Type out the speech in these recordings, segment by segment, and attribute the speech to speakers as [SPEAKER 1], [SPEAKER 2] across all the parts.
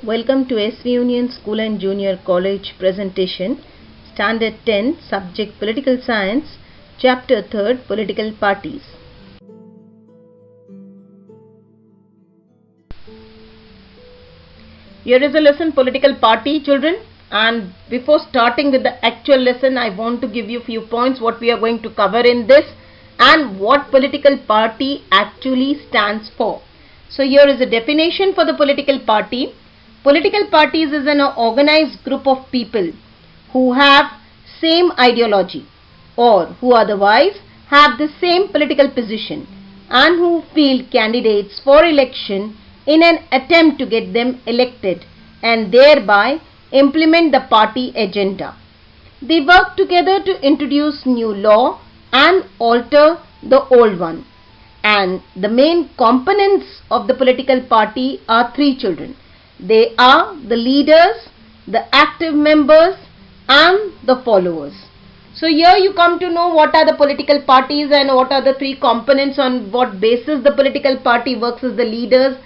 [SPEAKER 1] Welcome to SV Union School and Junior College presentation, Standard 10, Subject Political Science, Chapter 3rd, Political Parties. Here is a lesson, Political Party, children. And before starting with the actual lesson, I want to give you a few points what we are going to cover in this and what political party actually stands for. So here is a definition for the political party. Political parties is an organized group of people who have same ideology or who otherwise have the same political position and who field candidates for election in an attempt to get them elected and thereby implement the party agenda. They work together to introduce new law and alter the old one. And the main components of the political party are three, children. They are the leaders, the active members and the followers. So here you come to know what are the political parties and what are the three components on what basis the political party works as the leaders,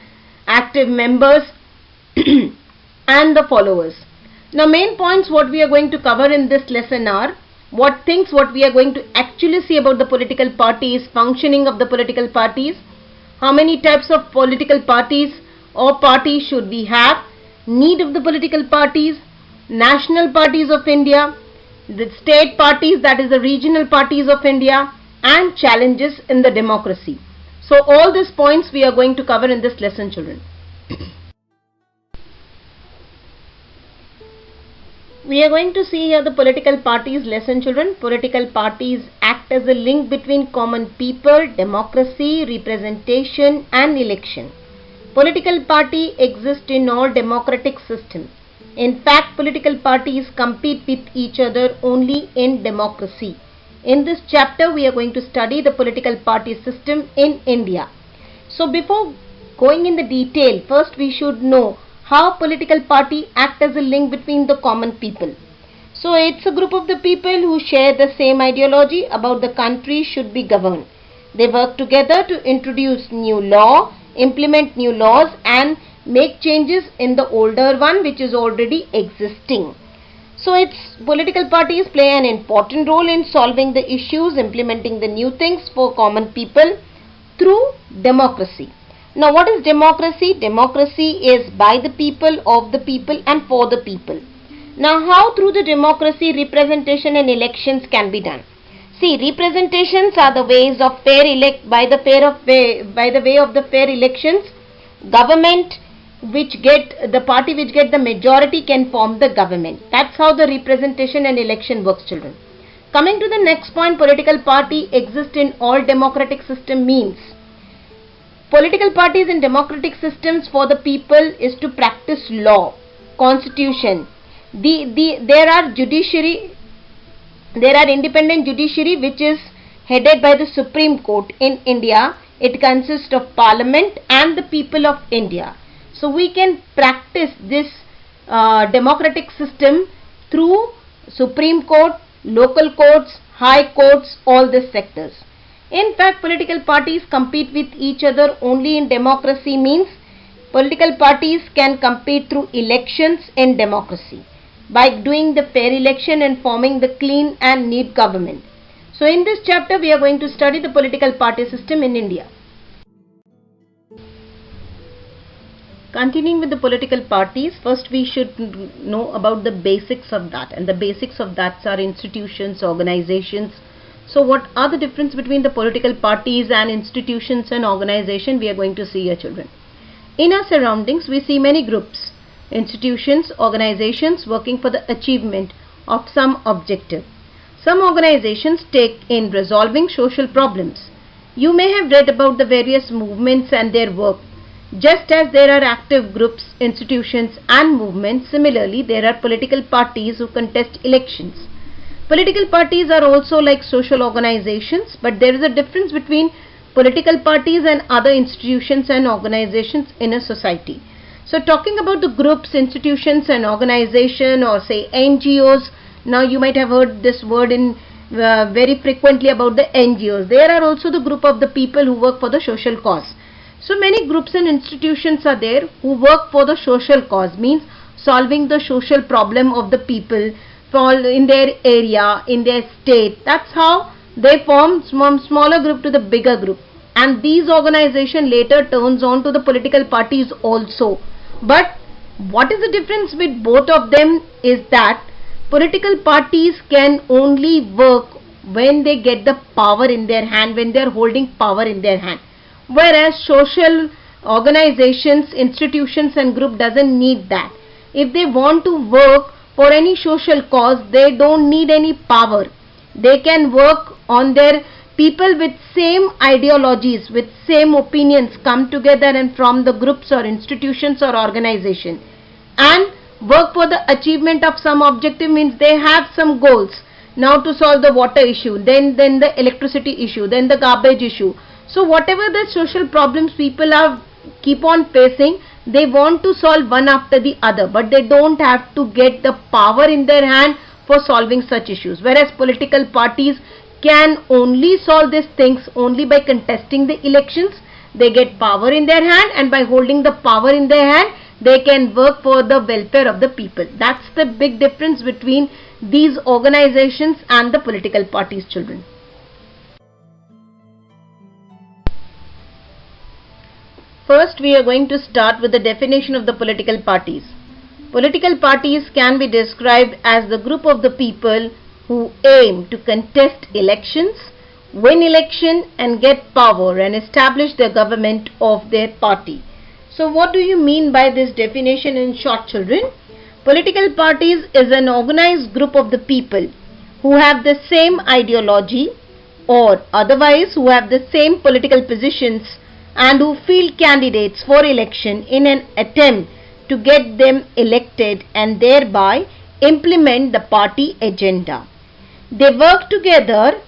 [SPEAKER 1] active members and the followers. Now main points what we are going to cover in this lesson are what we are going to actually see about the political parties, functioning of the political parties, how many types of political parties or parties should we have, need of the political parties, national parties of India, the state parties, that is the regional parties of India, and challenges in the democracy. So all these points we are going to cover in this lesson, children. We are going to see here the political parties lesson, children. Political parties act as a link between common people, democracy, representation and election. Political party exists in all democratic systems. In fact, political parties compete with each other only in democracy. In this chapter, we are going to study the political party system in India. So before going in the detail, first we should know how political party act as a link between the common people. So it's a group of the people who share the same ideology about the country should be governed. They work together to introduce new law, implement new laws and make changes in the older one which is already existing. So its political parties play an important role in solving the issues, implementing the new things for common people through democracy. Now what is democracy? Democracy is by the people, of the people and for the people. Now how through the democracy representation and elections can be done? See, representations are the ways of by the way of the fair elections. Government the party which get the majority can form the government. That's how the representation and election works, children. Coming to the next point, political party exists in all democratic system means political parties in democratic systems for the people is to practice law, constitution. There are independent judiciary which is headed by the Supreme Court in India. It consists of Parliament and the people of India. So we can practice this democratic system through Supreme Court, local courts, high courts, all these sectors. In fact, political parties compete with each other only in democracy means political parties can compete through elections in democracy by doing the fair election and forming the clean and neat government. So in this chapter we are going to study the political party system in India. Continuing with the political parties, first we should know about the basics of that, and the basics of that are institutions, organizations. So what are the difference between the political parties and institutions and organization? We are going to see here, children. In our surroundings we see many groups, institutions, organizations working for the achievement of some objective. Some organizations take in resolving social problems. You may have read about the various movements and their work. Just as there are active groups, institutions and movements, similarly there are political parties who contest elections. Political parties are also like social organizations, but there is a difference between political parties and other institutions and organizations in a society. So talking about the groups, institutions and organization, or say NGOs, now you might have heard this word in very frequently about the NGOs. They are also the group of the people who work for the social cause. So many groups and institutions are there who work for the social cause, means solving the social problem of the people in their area, in their state. That's how they form smaller group to the bigger group, and these organization later turns on to the political parties also. But what is the difference with both of them is that political parties can only work when they get the power in their hand, when they are holding power in their hand, whereas social organizations, institutions and group doesn't need that. If they want to work for any social cause, they don't need any power. They can work on their people with same ideologies, with same opinions, come together and from the groups or institutions or organization and work for the achievement of some objective, means they have some goals. Now to solve the water issue, then the electricity issue, then the garbage issue. So whatever the social problems people are keep on facing, they want to solve one after the other, but they don't have to get the power in their hand for solving such issues. Whereas political parties can only solve these things only by contesting the elections. They get power in their hand, and by holding the power in their hand, they can work for the welfare of the people. That's the big difference between these organizations and the political parties, children. First, we are going to start with the definition of the political parties. Political parties can be described as the group of the people who aim to contest elections, win election and get power and establish the government of their party. So what do you mean by this definition in short, children? Political parties is an organized group of the people who have the same ideology or otherwise who have the same political positions and who field candidates for election in an attempt to get them elected and thereby implement the party agenda. They work together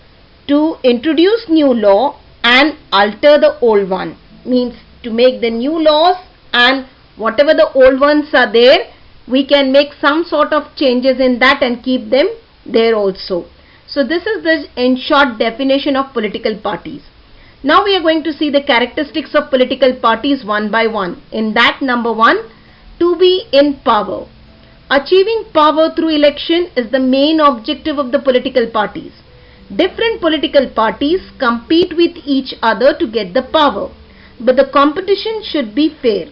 [SPEAKER 1] to introduce new law and alter the old one, means to make the new laws, and whatever the old ones are there, we can make some sort of changes in that and keep them there also. So this is the in short definition of political parties. Now we are going to see the characteristics of political parties one by one. In that, number one, to be in power. Achieving power through election is the main objective of the political parties. Different political parties compete with each other to get the power, but the competition should be fair.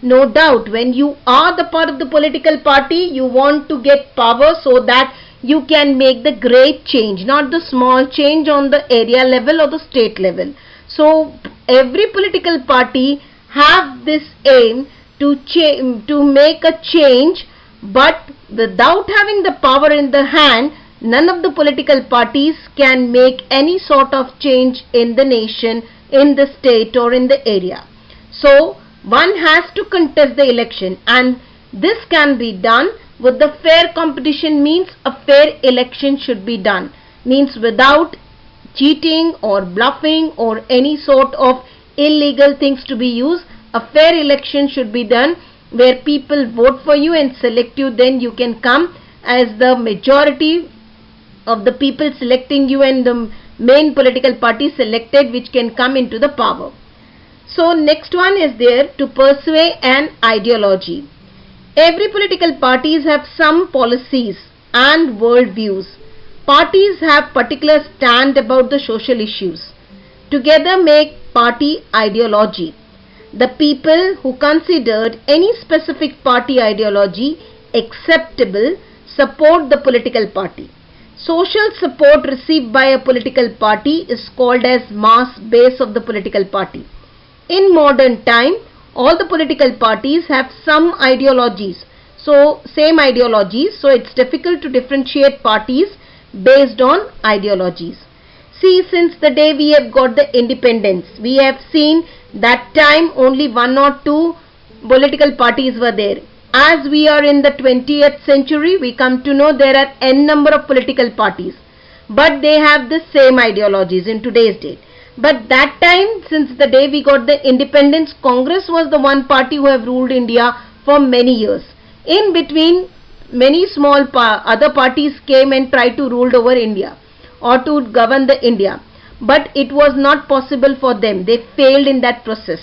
[SPEAKER 1] No doubt, when you are the part of the political party, you want to get power so that you can make the great change, not the small change on the area level or the state level. So every political party have this aim to make a change, but without having the power in the hand, none of the political parties can make any sort of change in the nation, in the state or in the area. So one has to contest the election, and this can be done with the fair competition, means a fair election should be done, means without cheating or bluffing or any sort of illegal things to be used. A fair election should be done where people vote for you and select you, then you can come as the majority of the people selecting you and the main political party selected, which can come into the power. So next one is there, to pursue an ideology. Every political parties have some policies and world views. Parties have particular stand about the social issues. Together make party ideology. The people who considered any specific party ideology acceptable support the political party. Social support received by a political party is called as mass base of the political party. In modern time, all the political parties have some ideologies. So same ideologies. So it's difficult to differentiate parties based on ideologies. See, since the day we have got the independence, we have seen that time only one or two political parties were there. As we are in the 20th century, we come to know there are n number of political parties, but they have the same ideologies in today's date. But that time, since the day we got the independence, Congress was the one party who have ruled India for many years. In between, many small other parties came and tried to rule over India or to govern the India, but it was not possible for them. They failed in that process.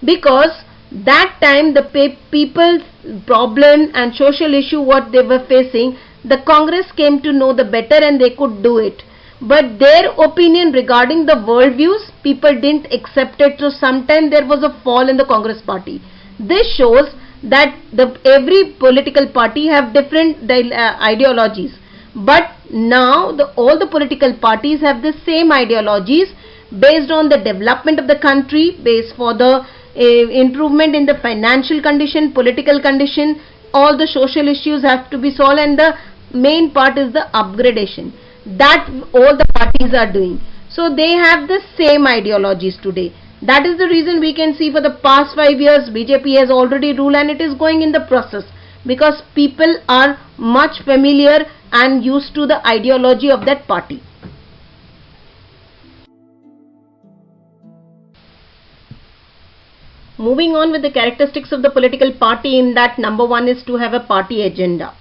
[SPEAKER 1] because that time the people's problem and social issue what they were facing, the Congress came to know the better and they could do it. But their opinion regarding the worldviews, people didn't accept it. So sometimes there was a fall in the Congress party. This shows that every political party have different ideologies. But now all the political parties have the same ideologies based on the development of the country, based for the improvement in the financial condition, political condition, all the social issues have to be solved, and the main part is the upgradation that all the parties are doing. So they have the same ideologies today. That is the reason we can see for the past 5 years BJP has already ruled, and it is going in the process because people are much familiar and used to the ideology of that party. Moving on with the characteristics of the political party, in that number 1 is to have a party agenda.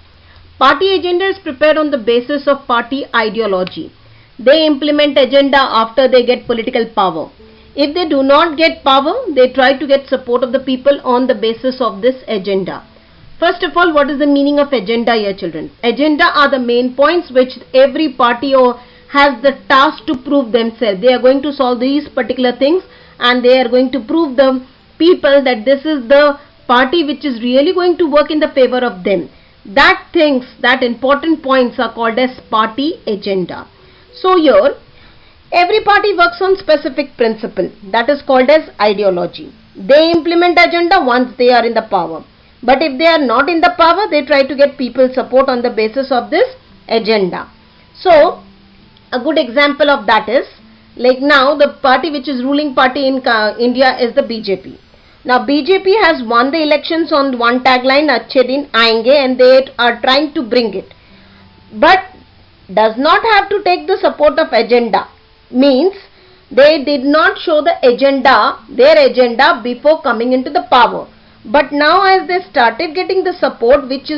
[SPEAKER 1] Party agenda is prepared on the basis of party ideology. They implement agenda after they get political power. If they do not get power, they try to get support of the people on the basis of this agenda. First of all, what is the meaning of agenda here, children? Agenda are the main points which every party has the task to prove themselves. They are going to solve these particular things and they are going to prove the people that this is the party which is really going to work in the favor of them. That important points are called as party agenda. So here, every party works on specific principle, that is called as ideology. They implement agenda once they are in the power. But if they are not in the power, they try to get people's support on the basis of this agenda. So, a good example of that is, like now the party which is ruling party in India is the BJP. Now BJP has won the elections on one tagline, Achhe Din Aayenge, and they are trying to bring it. But does not have to take the support of agenda. Means they did not show the agenda, their agenda before coming into the power. But now as they started getting the support which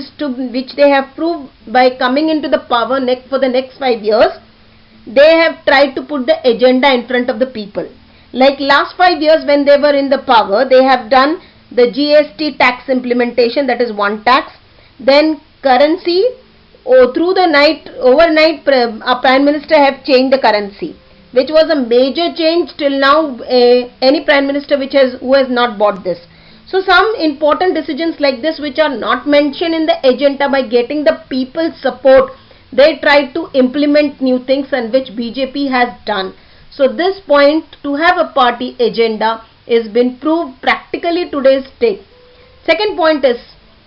[SPEAKER 1] they have proved by coming into the power for the next 5 years, they have tried to put the agenda in front of the people. Like last 5 years when they were in the power, they have done the GST tax implementation, that is one tax. Then currency, overnight our Prime Minister have changed the currency, which was a major change. Till now any Prime Minister who has not bought this. So some important decisions like this which are not mentioned in the agenda, by getting the people's support, they try to implement new things, and which BJP has done. So this point, to have a party agenda, is been proved practically today's day. Second point is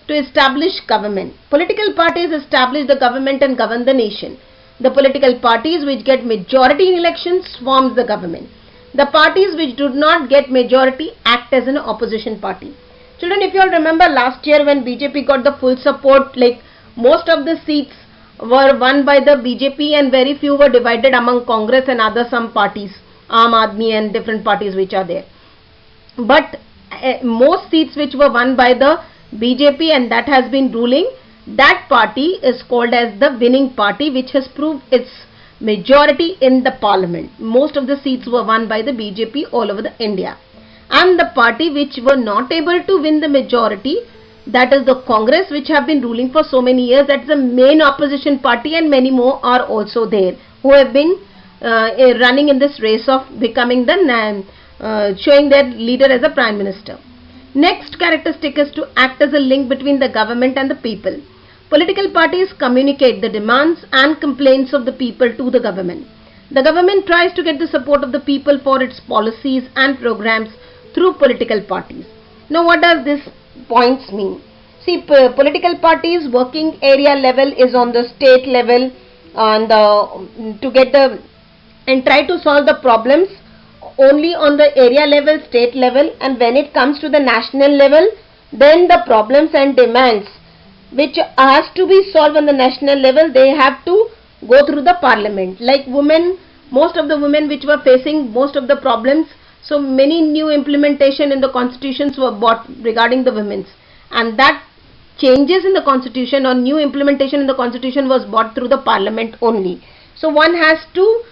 [SPEAKER 1] to establish government. Political parties establish the government and govern the nation. The political parties which get majority in elections forms the government. The parties which do not get majority act as an opposition party. Children, if you all remember last year when BJP got the full support, like most of the seats were won by the BJP and very few were divided among Congress and other some parties, Aam Aadmi and different parties which are there. But most seats which were won by the BJP and that has been ruling, that party is called as the winning party, which has proved its majority in the parliament. Most of the seats were won by the BJP all over the India. And the party which were not able to win the majority, that is the Congress, which have been ruling for so many years, that is the main opposition party, and many more are also there who have been running in this race of becoming showing their leader as a Prime Minister. Next characteristic is to act as a link between the government and the people. Political parties communicate the demands and complaints of the people to the government. The government tries to get the support of the people for its policies and programs through political parties. Now what does this points mean? See, political parties working area level is on the state level and to get and try to solve the problems only on the area level, state level, and when it comes to the national level, then the problems and demands which has to be solved on the national level, they have to go through the parliament. Like women, most of the women which were facing most of the problems, so many new implementation in the constitutions were brought regarding the women's, and that changes in the constitution or new implementation in the constitution was brought through the parliament only. So one has to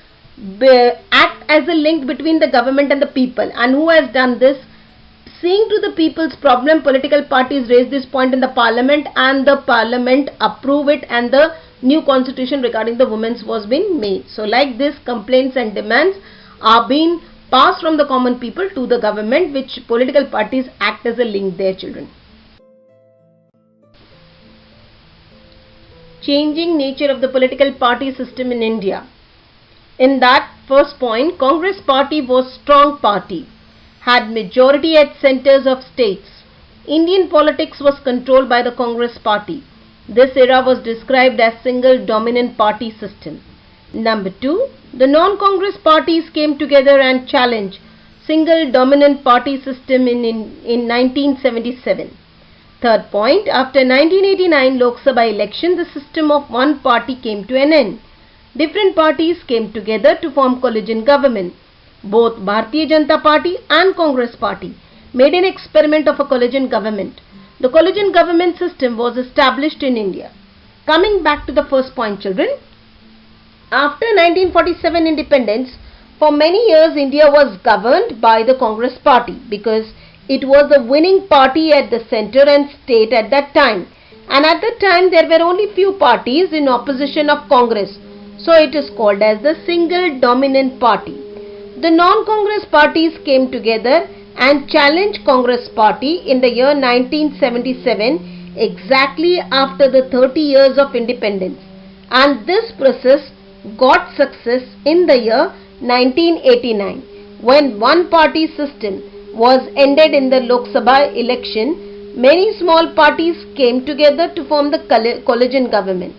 [SPEAKER 1] act as a link between the government and the people. And who has done this? seeing to the people's problem, political parties raise this point in the parliament and the parliament approve it, and the new constitution regarding the women's was being made. So like this, complaints and demands are being passed from the common people to the government, which political parties act as a link there, children. Changing nature of the political party system in India. In that first point, Congress party was strong party, had majority at centers of states. Indian politics was controlled by the Congress party. This era was described as single dominant party system. Number 2, the non-Congress parties came together and challenged single dominant party system in 1977. Third point, after 1989 Lok Sabha election, the system of one party came to an end. Different parties came together to form coalition government. Both Bharatiya Janata Party and Congress Party made an experiment of a coalition government. The coalition government system was established in India. Coming back to the first point, children, after 1947 independence, for many years India was governed by the Congress Party because it was the winning party at the center and state at that time. And at that time there were only few parties in opposition of Congress. So it is called as the single dominant party. The non-Congress parties came together and challenged Congress party in the year 1977, exactly after the 30 years of independence. And this process got success in the year 1989, when one party system was ended in the Lok Sabha election. Many small parties came together to form the coalition government.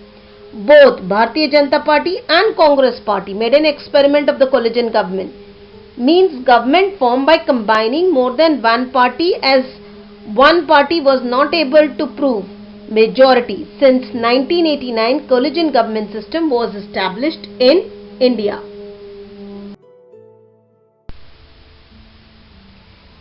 [SPEAKER 1] Both Bharatiya Janata Party and Congress Party made an experiment of the coalition government. Means government formed by combining more than one party, as one party was not able to prove majority. Since 1989, coalition government system was established in India.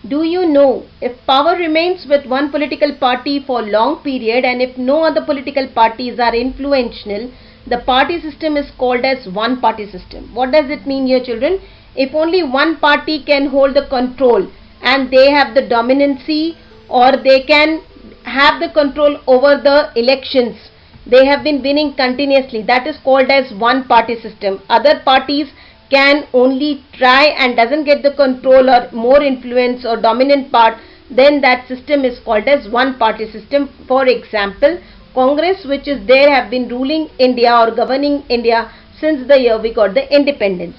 [SPEAKER 1] Do you know, if power remains with one political party for long period and if no other political parties are influential, the party system is called as one party system. What does it mean here, children? If only one party can hold the control and they have the dominancy, or they can have the control over the elections, they have been winning continuously, that is called as one party system. Other parties can only try and doesn't get the control or more influence or dominant part, then that system is called as one party system. For example, Congress, which is there, have been ruling India or governing India since the year we got the independence.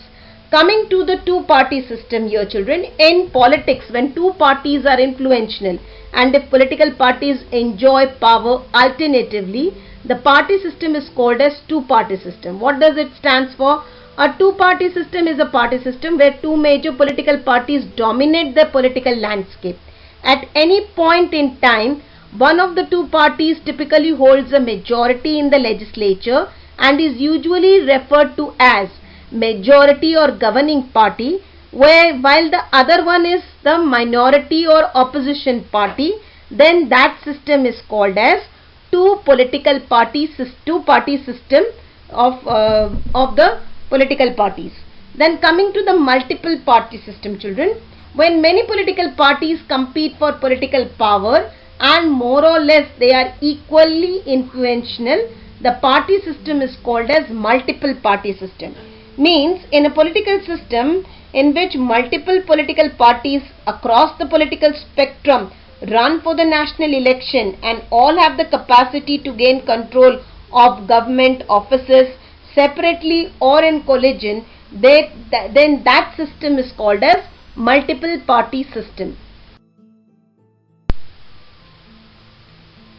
[SPEAKER 1] Coming to the two party system here, children, in politics, when two parties are influential and if political parties enjoy power alternatively, the party system is called as two party system. What does it stands for? A two party system is a party system where two major political parties dominate the political landscape. At any point in time, one of the two parties typically holds a majority in the legislature and is usually referred to as majority or governing party, while the other one is the minority or opposition party. Then that system is called as two party system of the political parties. Then coming to the multiple party system, children, when many political parties compete for political power and more or less they are equally influential, the party system is called as multiple party system. Means in a political system in which multiple political parties across the political spectrum run for the national election and all have the capacity to gain control of government offices separately or in coalition, then that system is called as multiple party system.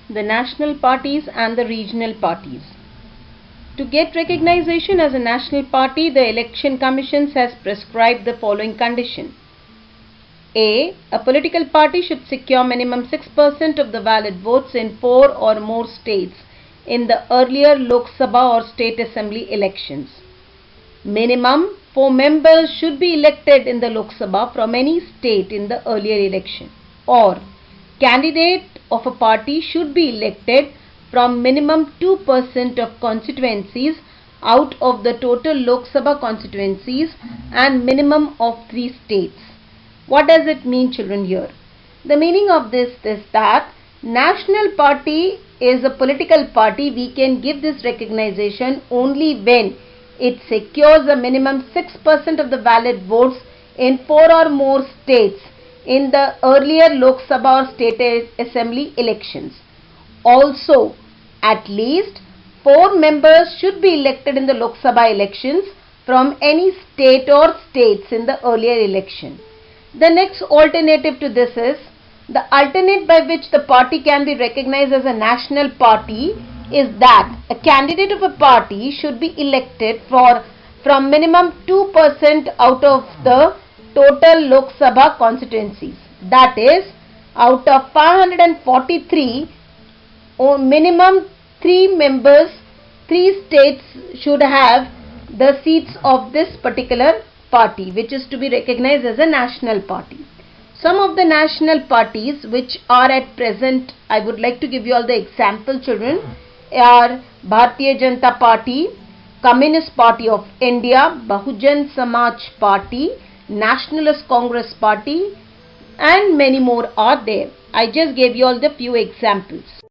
[SPEAKER 1] The national parties and the regional parties. To get recognition as a national party, the Election Commission has prescribed the following condition. A political party should secure minimum 6% of the valid votes in 4 or more states in the earlier Lok Sabha or State Assembly elections. Minimum 4 members should be elected in the Lok Sabha from any state in the earlier election. Or candidate of a party should be elected from minimum 2% of constituencies out of the total Lok Sabha constituencies and minimum of 3 states. What does it mean, children, here? The meaning of this is that national party is a political party. We can give this recognition only when it secures a minimum 6% of the valid votes in 4 or more states in the earlier Lok Sabha or State Assembly elections. Also, at least 4 members should be elected in the Lok Sabha elections from any state or states in the earlier election. The next alternative to this is the alternate by which the party can be recognized as a national party is that a candidate of a party should be elected from minimum 2% out of the total Lok Sabha constituencies. That is, out of 543, minimum 3 members, 3 states should have the seats of this particular party, which is to be recognized as a national party. Some of the national parties which are at present, I would like to give you all the example, children, are Bharatiya Janata Party, Communist Party of India, Bahujan Samaj Party, Nationalist Congress Party, and many more are there. I just gave you all the few examples.